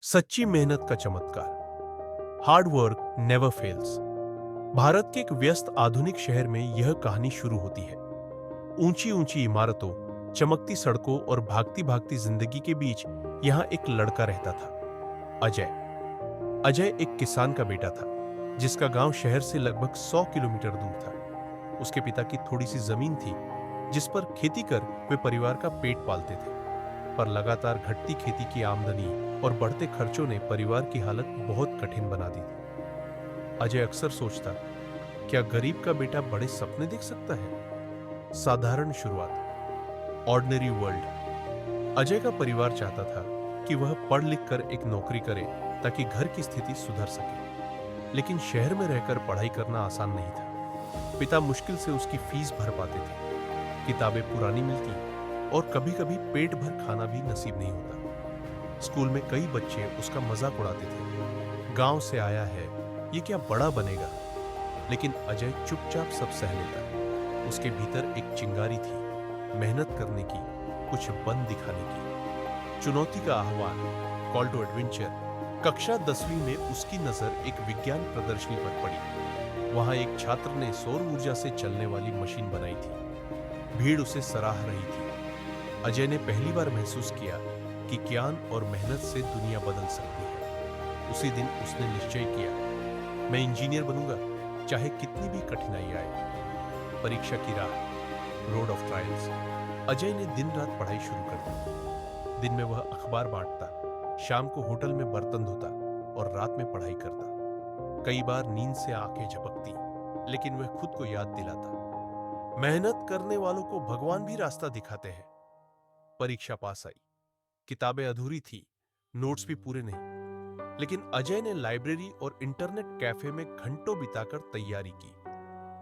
सच्ची मेहनत का चमत्कार। Hard work never fails. Bharat के एक व्यस्त आधुनिक शहर में यह कहानी शुरू होती है। ऊंची ऊंची इमारतों, चमकती सड़कों और भागती भागती जिंदगी के बीच यहां एक लड़का रहता था, अजय। अजय एक किसान का बेटा था, जिसका गांव शहर से लगभग 100 किलोमीटर दूर था। उसके पिता की थोड़ी सी जमीन थी, जिस पर खेती कर वे परिवार का पेट पालते थे। पर लगातार घटती खेती की आमदनी और बढ़ते खर्चों ने परिवार की हालत बहुत कठिन बना दी थी। अजय अक्सर सोचता, क्या गरीब का बेटा बड़े सपने देख सकता है? साधारण शुरुआत, ऑर्डिनरी वर्ल्ड। अजय का परिवार चाहता था कि वह पढ़ लिख कर एक नौकरी करे ताकि घर की स्थिति सुधर सके। लेकिन शहर में रहकर पढ़ाई करना आसान नहीं था। पिता मुश्किल से उसकी फीस भर पाते थे, किताबें पुरानी मिलती और कभी-कभी पेट भर खाना भी नसीब नहीं होता। स्कूल में कई बच्चे उसका मजाक उड़ाते थे, गांव से आया है, ये क्या बड़ा बनेगा? लेकिन अजय चुपचाप सब सह लेता। उसके भीतर एक चिंगारी थी, मेहनत करने की, कुछ बन दिखाने की। चुनौती का आह्वान, कॉल टू एडवेंचर। कक्षा 10वीं में उसकी नजर एक विज्ञान प्रदर्शनी पर पड़ी। वहां एक छात्र ने सौर ऊर्जा से चलने वाली मशीन बनाई थी। भीड़ उसे सराह रही थी। अजय ने पहली बार महसूस किया कि ज्ञान और मेहनत से दुनिया बदल सकती है। उसी दिन उसने निश्चय किया, मैं इंजीनियर बनूंगा, चाहे कितनी भी कठिनाई आए। परीक्षा की राह, रोड ऑफ ट्रायल्स। अजय ने दिन रात पढ़ाई शुरू कर दी। दिन में वह अखबार बांटता, शाम को होटल में बर्तन धोता और रात में पढ़ाई करता। कई बार नींद से आंखें झपकती, लेकिन वह खुद को याद दिलाता, मेहनत करने वालों को भगवान भी रास्ता दिखाते हैं। परीक्षा पास आई। किताबें अधूरी थी, नोट्स भी पूरे नहीं। लेकिन अजय ने लाइब्रेरी और इंटरनेट कैफे में घंटों बिताकर तैयारी की।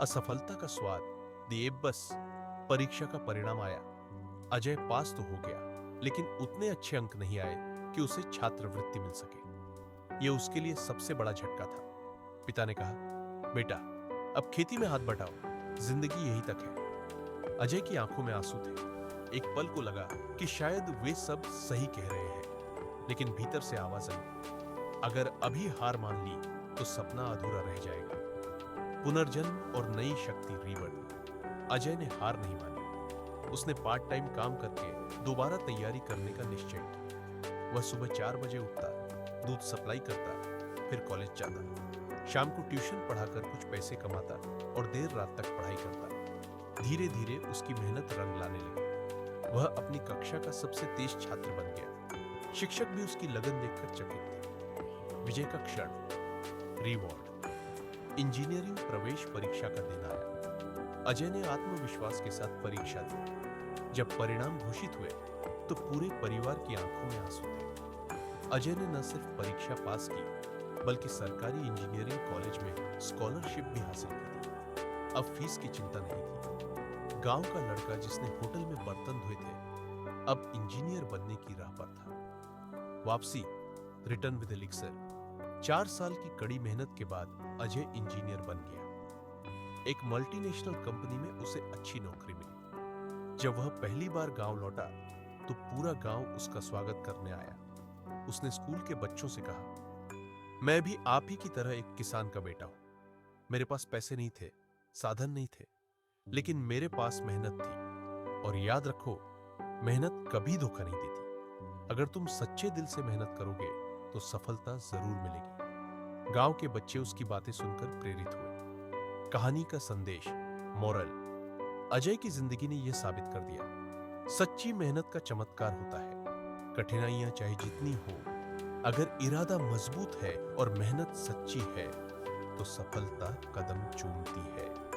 असफलता का स्वाद दिए बस। परीक्षा का परिणाम आया। अजय पास तो हो गया, लेकिन उतने अच्छे अंक नहीं आए कि उसे छात्रवृत्ति मिल सके। यह उसके लिए सबसे बड़ा झटका था। पिता ने कहा, बेटा, अब खेती में हाथ बटाओ, जिंदगी यही तक है। अजय की आंखों में आंसू थे। एक पल को लगा कि शायद वे सब सही कह रहे हैं, लेकिन भीतर से आवाज आई, अगर अभी हार मान ली तो सपना अधूरा रह जाएगा। पुनर्जन्म और नई शक्ति, रीबर्थ। अजय ने हार नहीं मानी। उसने पार्ट टाइम काम करके दोबारा तैयारी करने का निश्चय किया। वह सुबह 4 बजे उठता, दूध सप्लाई करता, फिर कॉलेज जाता। शाम को ट्यूशन पढ़ाकर कुछ पैसे कमाता और देर रात तक पढ़ाई करता। धीरे धीरे उसकी मेहनत रंग लाने लगी। वह अपनी कक्षा का सबसे तेज छात्र बन गया। शिक्षक भी उसकी लगन देखकर चकित थे। विजय का क्षण, रिवॉर्ड। इंजीनियरिंग प्रवेश परीक्षा का दिन आया। अजय ने आत्मविश्वास के साथ परीक्षा दी। जब परिणाम घोषित हुए तो पूरे परिवार की आंखों में आंसू थे। अजय ने न सिर्फ परीक्षा पास की, बल्कि सरकारी इंजीनियरिंग कॉलेज में स्कॉलरशिप भी हासिल की थी। अब फीस की चिंता नहीं थी। गांव का लड़का जिसने होटल में बर्तन धोए थे, अब इंजीनियर बनने की राह पर था। वापसी, रिटर्न विद एलिक्सर। 4 साल की कड़ी मेहनत के बाद अजय इंजीनियर बन गया। एक मल्टीनेशनल कंपनी में उसे अच्छी नौकरी मिली। जब वह पहली बार गांव लौटा तो पूरा गांव उसका स्वागत करने आया। उसने स्कूल के बच्चों से कहा, मैं भी आप ही की तरह एक किसान का बेटा हूं। मेरे पास पैसे नहीं थे, साधन नहीं थे, लेकिन मेरे पास मेहनत थी। और याद रखो, मेहनत कभी धोखा नहीं देती। अगर तुम सच्चे दिल से मेहनत करोगे तो सफलता जरूर मिलेगी। गांव के बच्चे उसकी बातें सुनकर प्रेरित हुए। कहानी का संदेश, मोरल। अजय की जिंदगी ने यह साबित कर दिया, सच्ची मेहनत का चमत्कार होता है। कठिनाइयां चाहे जितनी हो, अगर इरादा मजबूत है और मेहनत सच्ची है तो सफलता कदम चूमती है।